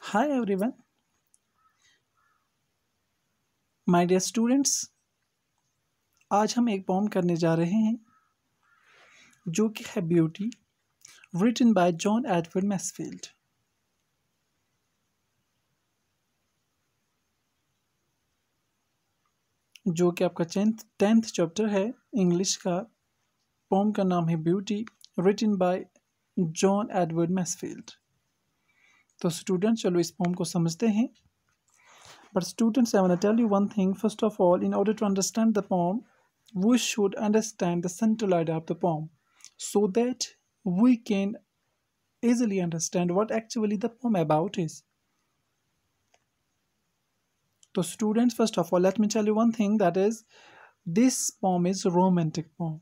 Hi everyone, my dear students। आज हम एक पोम करने जा रहे हैं जो कि है beauty, written by John Edward Masefield. जो कि आपका टेंथ चैप्टर है इंग्लिश का। पोम का नाम है beauty, written by John Edward Masefield. तो स्टूडेंट चलो इस पोम को समझते हैं। But students, I want to tell you one thing. First of all, in order to understand the poem, we should understand the central idea of the poem so that we can easily understand what actually the poem about is. So students, first of all, let me tell you one thing, that is this poem is romantic poem.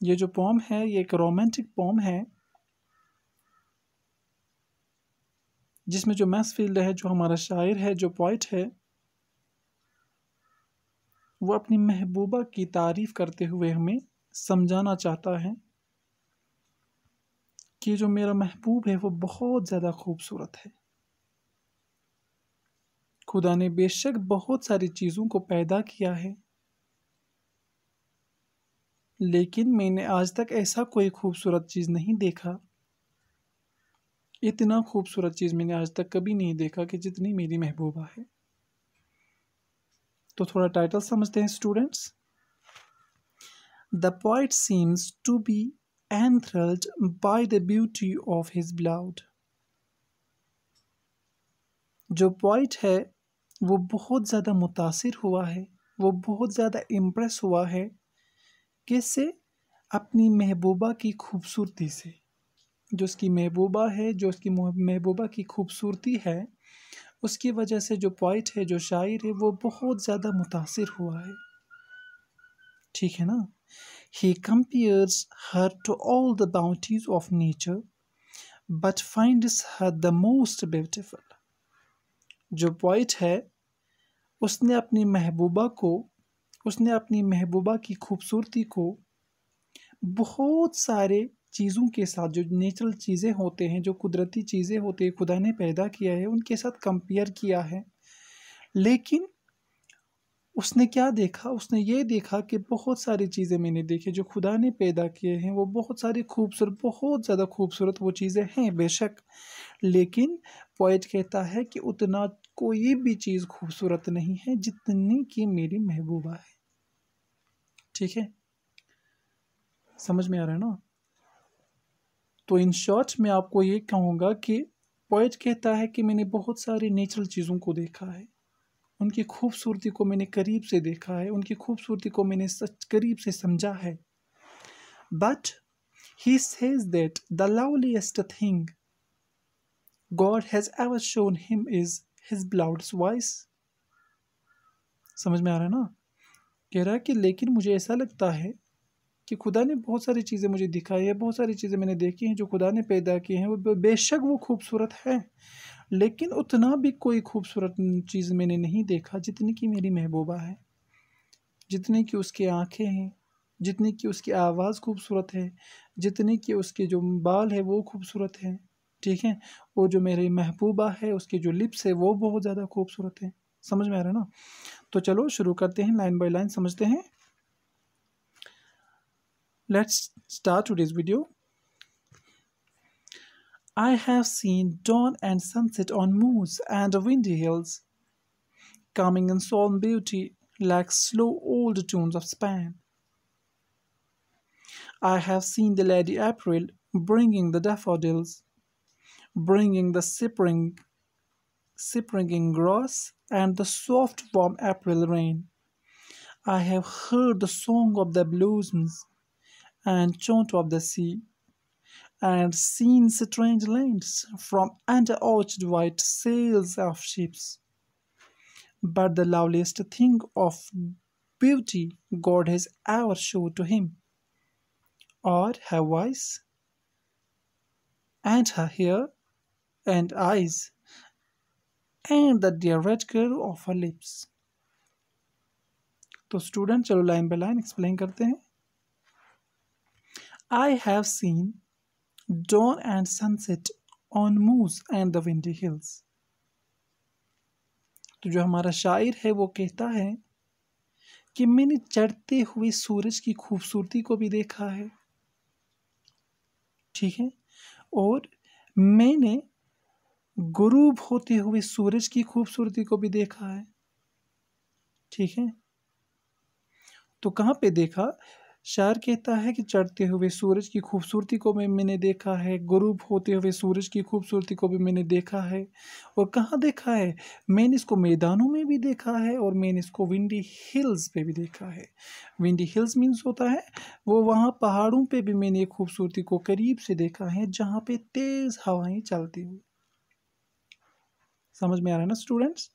ये जो poem है ये एक romantic poem है जिसमें जो Mansfield है, जो हमारा शायर है, जो पोइट है, वो अपनी महबूबा की तारीफ करते हुए हमें समझाना चाहता है कि जो मेरा महबूब है वो बहुत ज़्यादा खूबसूरत है। खुदा ने बेशक बहुत सारी चीज़ों को पैदा किया है, लेकिन मैंने आज तक ऐसा कोई खूबसूरत चीज़ नहीं देखा, इतना खूबसूरत चीज़ मैंने आज तक कभी नहीं देखा कि जितनी मेरी महबूबा है। तो थोड़ा टाइटल समझते हैं students. The poet seems to be enthralled by the beauty of his beloved. जो पोइट है वो बहुत ज़्यादा मुतासिर हुआ है, वो बहुत ज़्यादा इम्प्रेस हुआ है, किससे? अपनी महबूबा की खूबसूरती से। जो उसकी महबूबा है, जो उसकी महबूबा की खूबसूरती है, उसकी वजह से जो पोइट है, जो शायर है, वो बहुत ज़्यादा मुतासिर हुआ है। ठीक है ना? He compares her to all the bounties of nature, but finds her the most beautiful. जो पोइट है उसने अपनी महबूबा की खूबसूरती को बहुत सारे चीज़ों के साथ, जो नेचुरल चीज़ें होते हैं, जो कुदरती चीज़ें होती हैं, खुदा ने पैदा किया है, उनके साथ कंपेयर किया है। लेकिन उसने क्या देखा? उसने ये देखा कि बहुत सारी चीज़ें मैंने देखी जो खुदा ने पैदा किए हैं, वो बहुत सारी खूबसूरत, बहुत ज़्यादा खूबसूरत वो चीज़ें हैं बेशक, लेकिन पोएट कहता है कि उतना कोई भी चीज़ खूबसूरत नहीं है जितनी कि मेरी महबूबा है। ठीक है, समझ में आ रहा है ना? तो इन शॉर्ट मैं आपको ये कहूँगा कि पोएट कहता है कि मैंने बहुत सारी नेचुरल चीज़ों को देखा है, उनकी खूबसूरती को मैंने करीब से देखा है, उनकी खूबसूरती को मैंने सच करीब से समझा है। But he says that the loveliest thing God has ever shown him is his beloved voice. समझ में आ रहा है ना? कह रहा है कि लेकिन मुझे ऐसा लगता है कि खुदा ने बहुत सारी चीज़ें मुझे दिखाई है, बहुत सारी चीज़ें मैंने देखी हैं जो खुदा ने पैदा की हैं, वो बेशक वो खूबसूरत है, लेकिन उतना भी कोई खूबसूरत चीज़ मैंने नहीं देखा जितनी कि मेरी महबूबा है, जितनी कि उसकी आँखें हैं, जितनी कि उसकी आवाज़ खूबसूरत है, जितनी कि उसके जो बाल है वो खूबसूरत हैं। ठीक है, वो जो मेरी महबूबा है उसके जो लिप्स है वो बहुत ज़्यादा खूबसूरत है। समझ में आ रहा है ना? तो चलो शुरू करते हैं, लाइन बाय लाइन समझते हैं। Let's start today's video. I have seen dawn and sunset on moors and windy hills, coming in solemn beauty like slow old tunes of Spain. I have seen the Lady April bringing the daffodils, bringing the springing grass and the soft warm April rain. I have heard the song of the blossoms and chant of the sea, and seen strange lands from under arched white sails of ships. But the loveliest thing of beauty God has ever showed to him are her voice, and her hair, and eyes, and the dear red curve of her lips. तो student चलो line by line explain करते हैं। I have seen dawn and sunset on moors and the windy hills. तो जो हमारा शायर है वो कहता है कि मैंने चढ़ते हुए सूरज की खूबसूरती को भी देखा है, ठीक है, और मैंने गुरूब होते हुए सूरज की खूबसूरती को भी देखा है, ठीक है। तो कहाँ पे देखा? शायर कहता है कि चढ़ते हुए सूरज की खूबसूरती को भी मैंने देखा है, गुरूब होते हुए सूरज की खूबसूरती को भी मैंने देखा है। और कहाँ देखा है? मैंने इसको मैदानों में भी देखा है और मैंने इसको विंडी हिल्स पे भी देखा है। विंडी हिल्स मीन्स होता है वो वहाँ पहाड़ों पे भी मैंने खूबसूरती को करीब से देखा है जहाँ पे तेज हवाएं चलती हुई। समझ में आ रहा है ना स्टूडेंट्स?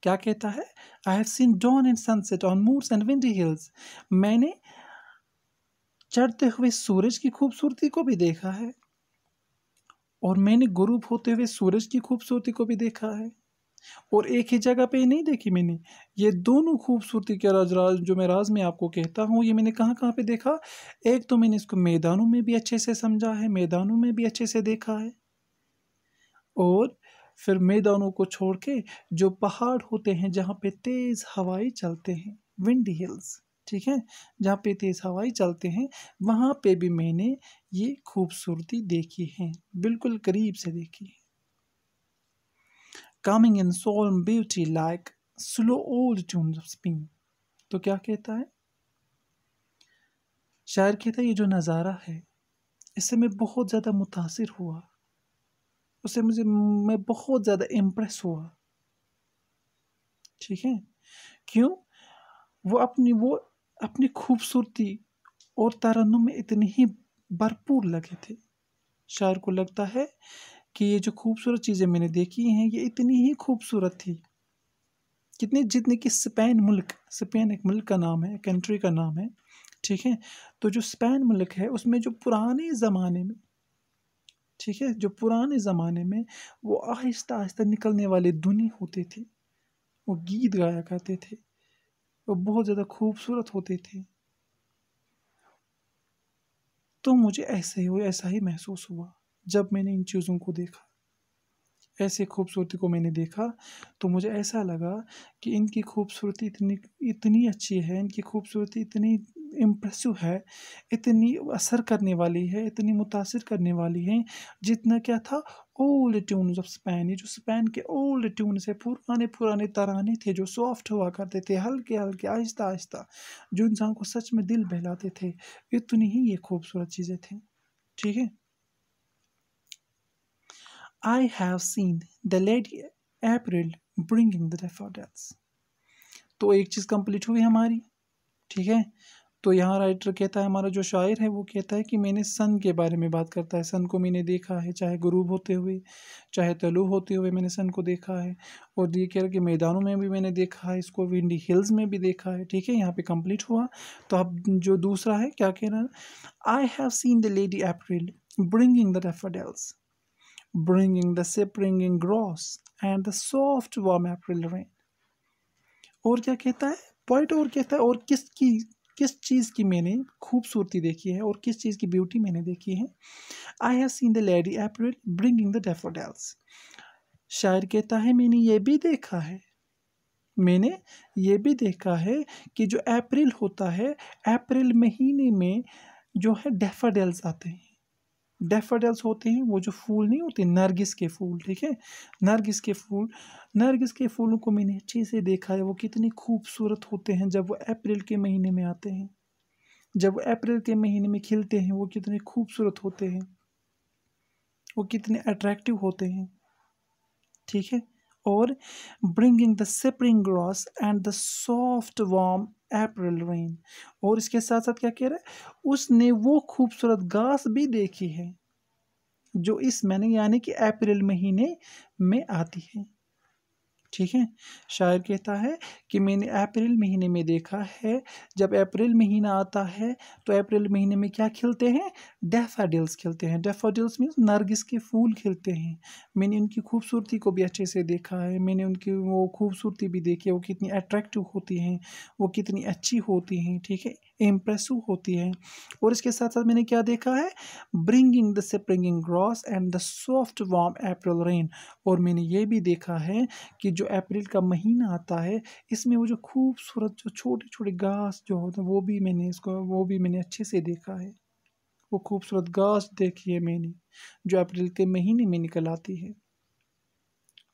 क्या कहता है? I have seen dawn and sunset on moors and windy hills. मैंने चढ़ते हुए सूरज की खूबसूरती को भी देखा है और मैंने गुरूब होते हुए सूरज की खूबसूरती को भी देखा है। और एक ही जगह पे नहीं देखी मैंने, ये दोनों खूबसूरती के राज जो मैं राज में आपको कहता हूँ, ये मैंने कहाँ कहाँ पे देखा? एक तो मैंने इसको मैदानों में भी अच्छे से समझा है, मैदानों में भी अच्छे से देखा है, और फिर मैदानों को छोड़ के जो पहाड़ होते हैं जहाँ पे तेज हवाएं चलते हैं, विंडी हिल्स, ठीक है, जहाँ पे तेज हवाएं चलते हैं वहाँ पे भी मैंने ये खूबसूरती देखी है, बिल्कुल करीब से देखी है। Coming in solemn beauty like slow old tunes of Spain. तो क्या कहता है शायर? कहता है ये जो नज़ारा है इससे मैं बहुत ज़्यादा मुतासिर हुआ, उससे मैं बहुत ज़्यादा इम्प्रेस हुआ, ठीक है। क्यों? वो अपनी खूबसूरती और तरन्नुम में इतने ही भरपूर लगे थे। शायर को लगता है कि ये जो खूबसूरत चीज़ें मैंने देखी हैं ये इतनी ही खूबसूरत थी, कितनी जितनी कि स्पेन एक मुल्क का नाम है, कंट्री का नाम है, ठीक है। तो जो स्पेन मुल्क है उसमें जो पुराने ज़माने में, ठीक है, जो पुराने ज़माने में वो आहिस्ता आहिस्ता निकलने वाले धुनी होते थे, वो गीत गाया करते थे, वो बहुत ज़्यादा खूबसूरत होते थे। तो मुझे ऐसा ही महसूस हुआ जब मैंने इन चीज़ों को देखा, ऐसे खूबसूरती को मैंने देखा, तो मुझे ऐसा लगा कि इनकी खूबसूरती इतनी इतनी अच्छी है, इनकी खूबसूरती इतनी इम्प्रेसिव है, इतनी असर करने वाली है, इतनी मुतासिर करने वाली है, जितना क्या था ओल्ड ट्यून्स ऑफ स्पेन। ये जो स्पेन के ओल्ड ट्यून्स है, पुराने पुराने तराने थे जो सॉफ्ट हुआ करते थे, हल्के हल्के आहिस्ता आहिस्ता, जो इंसान को सच में दिल बहलाते थे, इतनी ही ये खूबसूरत चीज़ें थी, ठीक है। I have seen the lady April bringing the daffodils। तो एक चीज़ कंप्लीट हुई हमारी, ठीक है। तो यहाँ राइटर कहता है, हमारा जो शायर है वो कहता है कि मैंने सन के बारे में बात करता है, सन को मैंने देखा है, चाहे गुरूब होते हुए चाहे तलू होते हुए मैंने सन को देखा है। और ये कह रहा है कि मैदानों में भी मैंने देखा है, इसको विंडी हिल्स में भी देखा है, ठीक है। यहाँ पे कंप्लीट हुआ। तो अब जो दूसरा है क्या कह रहा है? I have seen the lady April bringing the daffodils, bringing the springing grass and the soft warm April rain। और क्या कहता है पॉइंट? और कहता है और किस चीज़ की मैंने खूबसूरती देखी है और किस चीज़ की ब्यूटी मैंने देखी है? I have seen the lady April bringing the daffodils. शायर कहता है मैंने ये भी देखा है, मैंने ये भी देखा है कि जो अप्रैल होता है, अप्रैल महीने में जो है डैफोडिल्स आते हैं। डैफोडिल्स होते हैं वो जो फूल नहीं होते, नरगिस के फूल, ठीक है, नरगिस के फूलों को मैंने अच्छे से देखा है। वो कितने खूबसूरत होते हैं जब वो अप्रैल के महीने में आते हैं, जब वो अप्रैल के महीने में खिलते हैं, वो कितने खूबसूरत होते हैं, वो कितने अट्रैक्टिव होते हैं, ठीक है। और bringing the spring grass and the soft warm April rain. और इसके साथ साथ क्या कह रहा है? उसने वो खूबसूरत घास भी देखी है जो इस महीने यानी कि अप्रैल महीने में आती है, ठीक है। शायर कहता है कि मैंने अप्रैल महीने में देखा है, जब अप्रैल महीना आता है तो अप्रैल महीने में क्या खिलते हैं? डैफोडिल्स खिलते हैं। डैफोडिल्स मीन्स नरगिस के फूल खिलते हैं। मैंने उनकी खूबसूरती को भी अच्छे से देखा है, मैंने उनकी वो खूबसूरती भी देखी है, वो कितनी अट्रैक्टिव होती हैं, वो कितनी अच्छी होती हैं, ठीक है। इम्प्रेसिव होती है। और इसके साथ साथ मैंने क्या देखा है, bringing the springing gross and the soft warm April rain. और मैंने ये भी देखा है कि जो अप्रैल का महीना आता है इसमें वो जो खूबसूरत जो छोटे छोटे घास जो होते हैं वो भी मैंने अच्छे से देखा है। वो खूबसूरत घास देखी है मैंने जो अप्रैल के महीने में निकल आती है।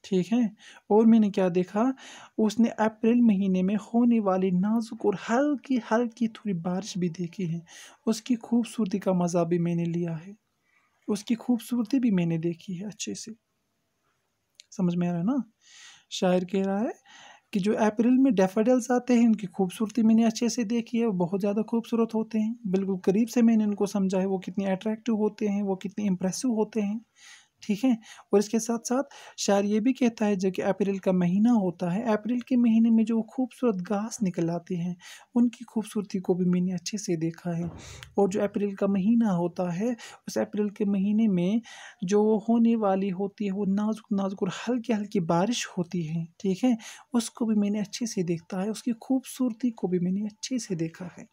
ठीक है। और मैंने क्या देखा, उसने अप्रैल महीने में होने वाली नाजुक और हल्की हल्की थोड़ी बारिश भी देखी है। उसकी खूबसूरती का मज़ा भी मैंने लिया है, उसकी खूबसूरती भी मैंने देखी है अच्छे से। समझ में आ रहा है ना। शायर कह रहा है कि जो अप्रैल में डैफोडिल्स आते हैं उनकी खूबसूरती मैंने अच्छे से देखी है, वो बहुत ज़्यादा खूबसूरत होते हैं, बिल्कुल करीब से मैंने उनको समझा है, वो कितने अट्रैक्टिव होते हैं, वो कितने इम्प्रेसिव होते हैं। ठीक है। और इसके साथ साथ शायर ये भी कहता है जो कि अप्रैल का महीना होता है, अप्रैल के महीने में जो खूबसूरत घास निकल आती हैं उनकी खूबसूरती को भी मैंने अच्छे से देखा है। और जो अप्रैल का महीना होता है उस अप्रैल के महीने में जो होने वाली होती है वो नाजुक नाजुक और हल्की हल्की बारिश होती है। ठीक है। उसको भी मैंने अच्छे से देखा है, उसकी खूबसूरती को भी मैंने अच्छे से देखा है।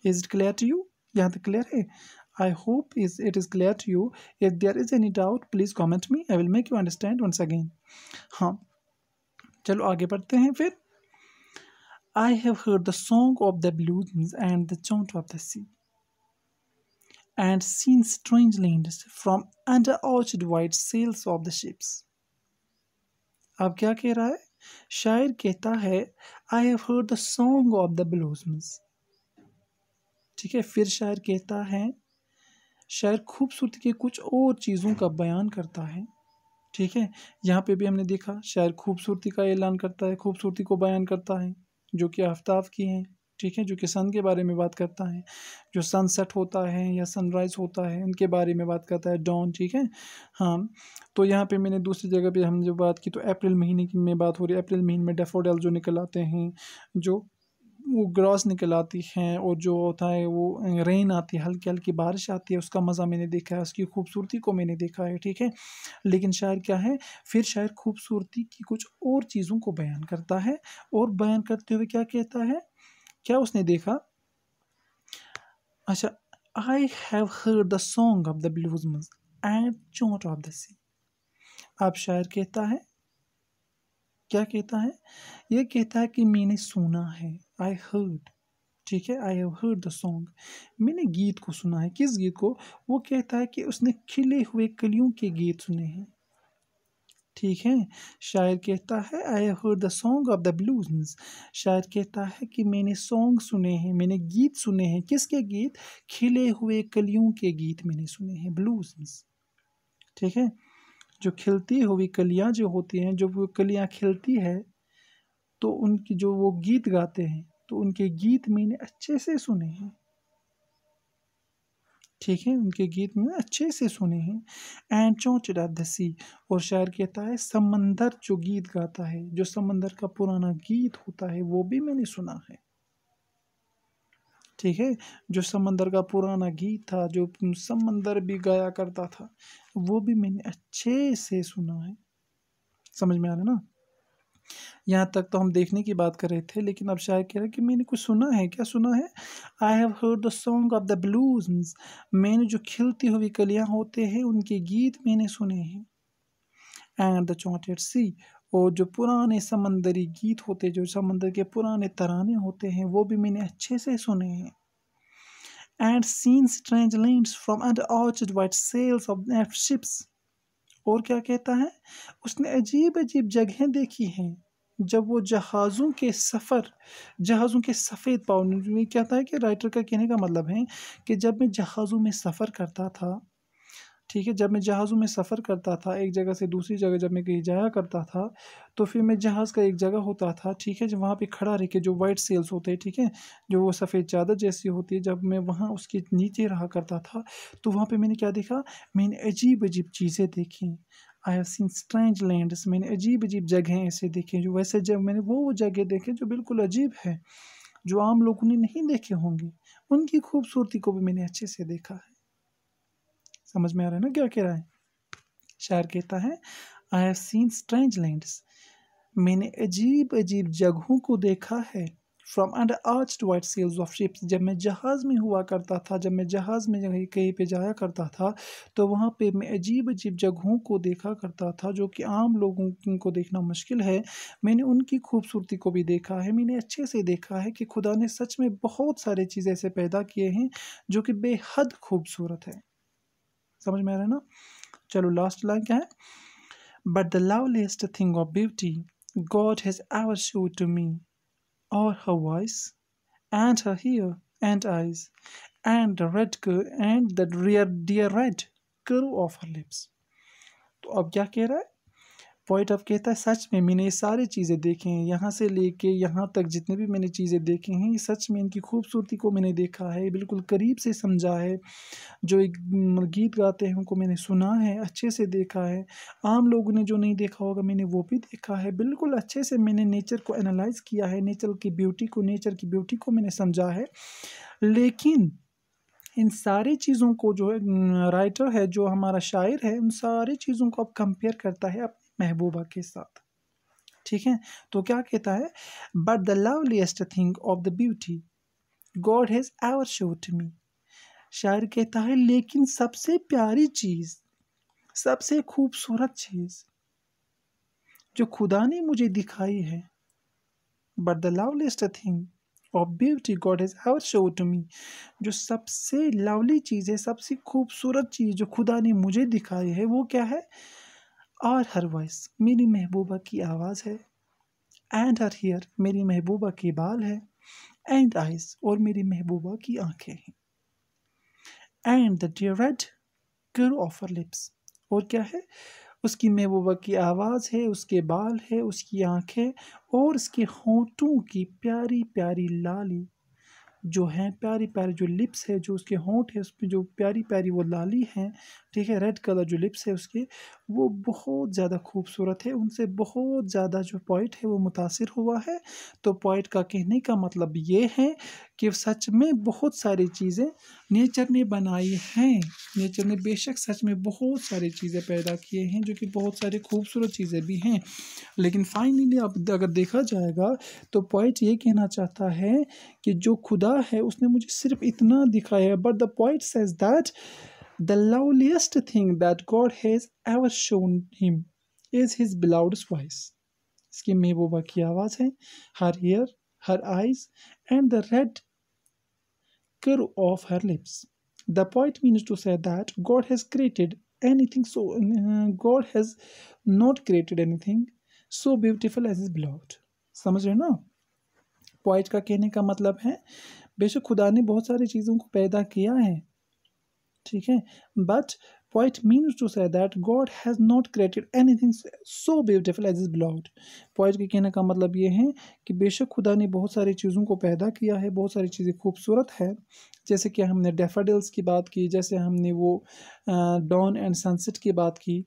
Is it clear to you? यहाँ तक क्लियर है? I hope it is clear to you. If there is any doubt, please comment me. I will make you understand once again. हाँ, चलो आगे बढ़ते हैं फिर। I have heard the song of the blues and the chant of the sea, and seen strange lands from under arched white sails of the ships. अब क्या कह रहा है? शायर कहता है I have heard the song of the blues. ठीक है। फिर शायर कहता है, शायर खूबसूरती के कुछ और चीज़ों का बयान करता है। ठीक है। यहाँ पे भी हमने देखा शायर खूबसूरती का ऐलान करता है, खूबसूरती को बयान करता है जो कि आफ्ताब की हैं। ठीक है। जो कि सन के बारे में बात करता है, जो सनसेट होता है या सनराइज होता है उनके बारे में बात करता है, डॉन। ठीक है। हाँ, तो यहाँ पे मैंने दूसरी जगह पे हमने जो बात की तो अप्रैल महीने की में बात हो रही है। अप्रैल महीने में डैफोडिल जो निकल आते हैं, जो वो ग्रॉस निकल आती हैं और जो होता है वो रेन आती है, हल्की हल्की बारिश आती है, उसका मज़ा मैंने देखा है, उसकी खूबसूरती को मैंने देखा है। ठीक है। लेकिन शायर क्या है, फिर शायर खूबसूरती की कुछ और चीज़ों को बयान करता है और बयान करते हुए क्या कहता है, क्या उसने देखा। अच्छा, I have heard the song of the blossom and chant of the sea. अब शायर कहता है, क्या कहता है, ये कहता है कि मैंने सुना है, आई हर्ड। ठीक है। I have heard the song, मैंने गीत को सुना है। किस गीत को? वो कहता है कि उसने खिले हुए कलियों के गीत सुने हैं। ठीक है। शायर कहता है I have heard the song of the blues. शायर कहता है कि मैंने सॉन्ग सुने हैं, मैंने गीत सुने हैं। किसके गीत? खिले हुए कलियों के गीत मैंने सुने हैं, ब्लूज़। ठीक है। जो खिलती हुई कलियां जो होती हैं, जो वो कलियां खिलती है तो उनकी जो वो गीत गाते हैं तो उनके गीत मैंने अच्छे से सुने हैं। ठीक है। उनके गीत मैंने अच्छे से सुने हैं। एंड चॉन्टेड एट द सी। और शायर कहता है समंदर जो गीत गाता है, जो समंदर का पुराना गीत होता है वो भी मैंने सुना है। ठीक है। जो समंदर का पुराना गीत था, जो समंदर भी गाया करता था, वो भी मैंने अच्छे से सुना है। समझ में आ रहा है ना। यहाँ तक तो हम देखने की बात कर रहे थे, लेकिन अब शायर कह रहे हैं कि मैंने कुछ सुना है। क्या सुना है? I have heard the song of the blues. मैंने जो खिलती हुई कलियाँ होते हैं उनके गीत मैंने सुने हैं। एंड द चॉन्टेड सी। और जो पुराने समंदरी गीत होते, जो समंदर के पुराने तराने होते हैं वो भी मैंने अच्छे से सुने हैं। And seen strange lands from under arched white sails of ships. और क्या कहता है, उसने अजीब अजीब जगहें देखी हैं जब वो जहाज़ों के सफ़ेद पाँव में। कहता है कि राइटर का कहने का मतलब है कि जब मैं जहाज़ों में सफ़र करता था, ठीक है, जब मैं जहाज़ों में सफ़र करता था एक जगह से दूसरी जगह, जब मैं कहीं जाया करता था तो फिर मैं जहाज़ का एक जगह होता था, ठीक है, जब वहाँ पे खड़ा रह के जो वाइट सेल्स होते हैं, ठीक है, जो वो सफ़ेद चादर जैसी होती है, जब मैं वहाँ उसके नीचे रहा करता था तो वहाँ पे मैंने क्या देखा, मैंने अजीब अजीब चीज़ें देखी। आई हैव सीन स्ट्रेंज लैंड्स। मैंने अजीब अजीब जगहें ऐसे देखे जो वैसे, जब मैंने वो जगह देखे जो बिल्कुल अजीब है, जो आम लोगों ने नहीं देखे होंगे, उनकी खूबसूरती को भी मैंने अच्छे से देखा है। समझ में आ रहा है ना क्या कह रहा है? शायर कहता है I have scene strange lands, मैंने अजीब अजीब जगहों को देखा है। From under arched white sails of ships. जब मैं जहाज़ में हुआ करता था, जब मैं जहाज़ में कहीं पे जाया करता था, तो वहाँ पे मैं अजीब अजीब जगहों को देखा करता था जो कि आम लोगों को देखना मुश्किल है। मैंने उनकी खूबसूरती को भी देखा है। मैंने अच्छे से देखा है कि खुदा ने सच में बहुत सारे चीज़ ऐसे पैदा किए हैं जो कि बेहद खूबसूरत है। समझ में आ रहा है ना? चलो लास्ट लाइन क्या है? But the loveliest thing of beauty God has ever showed to me और her voice and her hair and eyes and the dear red curve of her lips। तो अब क्या कह रहा है पॉइंट? अब कहता है सच में मैंने ये सारी चीज़ें देखी हैं, यहाँ से लेके यहाँ तक जितने भी मैंने चीज़ें देखी हैं, ये सच में इनकी खूबसूरती को मैंने देखा है, बिल्कुल करीब से समझा है। जो एक गीत गाते हैं उनको मैंने सुना है, अच्छे से देखा है। आम लोगों ने जो नहीं देखा होगा मैंने वो भी देखा है। बिल्कुल अच्छे से मैंने नेचर को एनालाइज किया है, नेचर की ब्यूटी को मैंने समझा है। लेकिन इन सारी चीज़ों को जो है राइटर है, जो हमारा शायर है, उन सारी चीज़ों को अब कंपेयर करता है अपनी महबूबा के साथ। ठीक है, तो क्या कहता है? But the loveliest thing of the beauty God has ever showed to me. शायर कहता है लेकिन सबसे प्यारी चीज़, सबसे खूबसूरत चीज़ जो खुदा ने मुझे दिखाई है, but the loveliest thing of beauty God has ever showed to me, जो सबसे लवली चीज़ है, सबसे खूबसूरत चीज़ जो खुदा ने मुझे दिखाई है, वो क्या है? और हर वॉइस, मेरी महबूबा की आवाज़ है। एंड हर हेयर, मेरी महबूबा के बाल है। एंड आइज, और मेरी महबूबा की आंखें हैं। And the dear red curve of her lips, और क्या है? उसकी महबूबा की आवाज़ है, उसके बाल है, उसकी आंखें और उसके होंठों की प्यारी प्यारी लाली जो है, प्यारी प्यारी जो लिप्स है, जो उसके होंठ है, उसमें जो प्यारी प्यारी वो लाली हैं, ठीक है, रेड कलर जो लिप्स है उसके, वो बहुत ज़्यादा खूबसूरत है। उनसे बहुत ज़्यादा जो पोइट है वो मुतासिर हुआ है। तो पोइट का कहने का मतलब ये है कि सच में बहुत सारी चीज़ें नेचर ने बनाई हैं। नेचर ने बेशक सच में बहुत सारी चीज़ें पैदा किए हैं जो कि बहुत सारी खूबसूरत चीज़ें भी हैं। लेकिन फाइनली अब अगर देखा जाएगा तो पोइट ये कहना चाहता है कि जो खुदा है उसने मुझे सिर्फ इतना दिखाया है। But the poet says that the loveliest thing that God has ever shown him is his beloved's voice. इसकी महबूबा की आवाज़ है, her ear, her eyes and the red curve of her lips। The poet means to say that God has created anything so God has not created anything so beautiful as his beloved। समझ रहे हो ना? Poet का कहने का मतलब है बेशक खुदा ने बहुत सारी चीज़ों को पैदा किया है, ठीक है, but poet means to say that God has not created anything so beautiful as is beloved. Poet के कहने का मतलब ये है कि बेशक खुदा ने बहुत सारी चीज़ों को पैदा किया है, बहुत सारी चीज़ें खूबसूरत है, जैसे कि हमने डैफोडिल्स की बात की, जैसे हमने वो डॉन एंड सनसेट की बात की,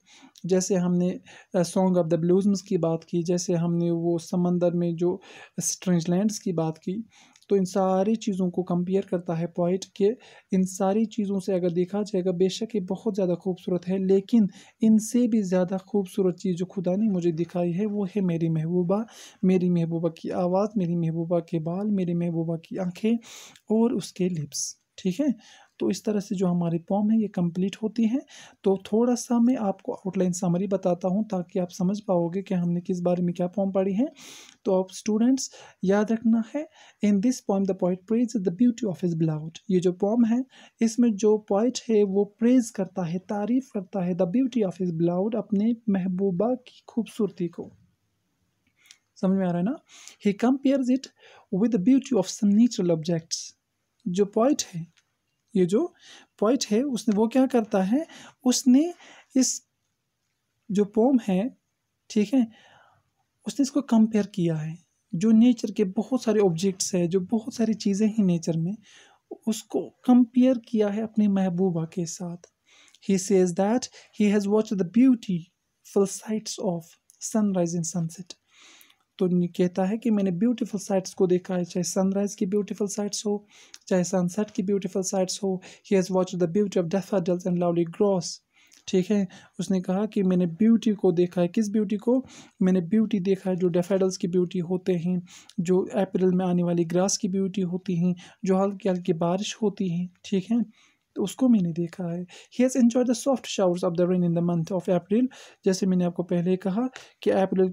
जैसे हमने सॉन्ग ऑफ द ब्लूज़म्स की बात की, जैसे हमने वो समंदर में जो स्ट्रेंज लैंड्स की बात की। तो इन सारी चीज़ों को कंपेयर करता है पोइट के। इन सारी चीज़ों से अगर देखा जाएगा बेशक ये बहुत ज़्यादा खूबसूरत है, लेकिन इनसे भी ज़्यादा खूबसूरत चीज़ जो खुदा ने मुझे दिखाई है वो है मेरी महबूबा की आवाज़, मेरी महबूबा के बाल, मेरी महबूबा की आंखें और उसके लिप्स। ठीक है, तो इस तरह से जो हमारी पोम है ये कंप्लीट होती है। तो थोड़ा सा मैं आपको आउटलाइन समरी बताता हूँ ताकि आप समझ पाओगे कि हमने किस बारे में क्या पोम पढ़ी है। तो आप स्टूडेंट्स याद रखना है, in this pome the poet praise the beauty of his beloved. ये जो पोम है इसमें जो पोइट है वो प्रेज करता है, तारीफ करता है the beauty of his beloved, अपने महबूबा की खूबसूरती को। समझ में आ रहा है ना? He compares it with the beauty of some natural objects. जो पोइट है, ये जो पोइट है उसने वो क्या करता है, उसने इस जो पोम है, ठीक है, उसने इसको कंपेयर किया है जो नेचर के बहुत सारे ऑब्जेक्ट्स है, जो बहुत सारी चीज़ें हैं नेचर में, उसको कंपेयर किया है अपनी महबूबा के साथ। He says that he has watched the beautiful sites of sunrise and sunset. तो कहता है कि मैंने ब्यूटीफुल साइट्स को देखा है, चाहे सनराइज की ब्यूटीफुल साइट्स हो, चाहे सनसेट की ब्यूटीफुल साइट्स हो। He has watched the beauty of daffodils and lovely gross ठीक है। उसने कहा कि मैंने ब्यूटी को देखा है। किस ब्यूटी को? मैंने ब्यूटी देखा है जो डैफोडिल्स की ब्यूटी होते हैं, जो अप्रैल में आने वाली ग्रास की ब्यूटी होती हैं, जो हल्की हल्की बारिश होती हैं, ठीक है, तो उसको मैंने देखा है। He has enjoyed the soft showers of the rain in the month of April. जैसे मैंने आपको पहले कहा कि अप्रैल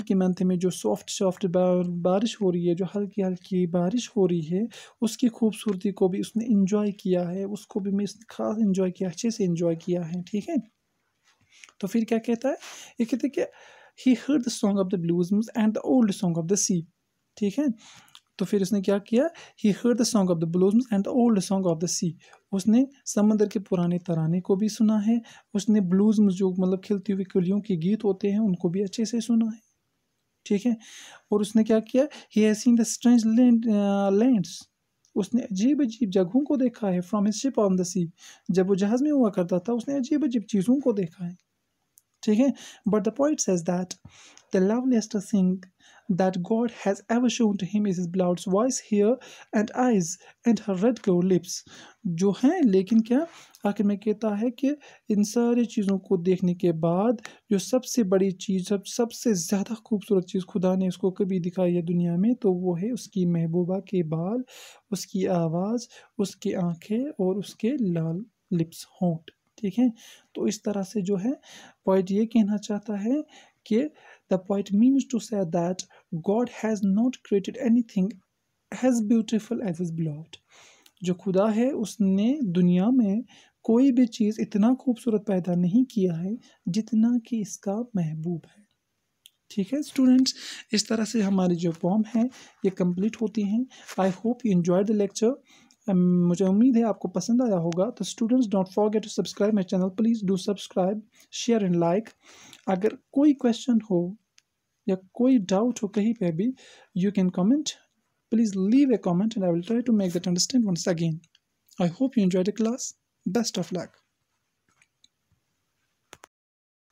के मंथ में जो सॉफ्ट बारिश हो रही है, जो हल्की हल्की बारिश हो रही है, उसकी खूबसूरती को भी उसने इंजॉय किया है, उसको भी मैं खास इंजॉय किया, अच्छे से इंजॉय किया है, ठीक है। तो फिर क्या कहता है, ये कहते हैं कि he heard the song of the blossoms and the old song of the sea, ठीक है। तो फिर उसने क्या किया, he heard the song of the blossoms and the old song of the sea. उसने समंदर के पुराने तराने को भी सुना है, उसने ब्लूज़म्स जो मतलब खिलती हुई कलियों के गीत होते हैं उनको भी अच्छे से सुना है, ठीक है। और उसने क्या किया, he has seen the strange lands, उसने अजीब अजीब जगहों को देखा है। From his ship on the sea, जब वो जहाज़ में हुआ करता था उसने अजीब अजीब चीज़ों को देखा है, ठीक है। But the poet says that the loveliest thing that God has ever shown to him is his beloved's voice, hair and eyes and her red gold lips, जो हैं। लेकिन क्या आखिर में कहता है कि इन सारी चीज़ों को देखने के बाद जो सबसे बड़ी चीज़, सबसे ज़्यादा खूबसूरत चीज़ खुदा ने उसको कभी दिखाई है दुनिया में, तो वो है उसकी महबूबा के बाल, उसकी आवाज़, उसकी आँखें और उसके लाल लिप्स, होंठ, ठीक है। तो इस तरह से जो है पॉइंट ये कहना चाहता है कि the poet means to say that God has not created anything as beautiful as his beloved। जो खुदा है उसने दुनिया में कोई भी चीज़ इतना खूबसूरत पैदा नहीं किया है जितना कि इसका महबूब है, ठीक है स्टूडेंट्स। इस तरह से हमारी जो पोम है ये कंप्लीट होती हैं। I hope you enjoy the lecture. मुझे उम्मीद है आपको पसंद आया होगा। तो students don't forget to subscribe my channel, please do subscribe, share and like. अगर कोई क्वेश्चन हो या कोई डाउट हो कहीं पे भी, you can comment. Please leave a comment and I will try to make that understand once again. I hope you enjoyed the class. Best of luck.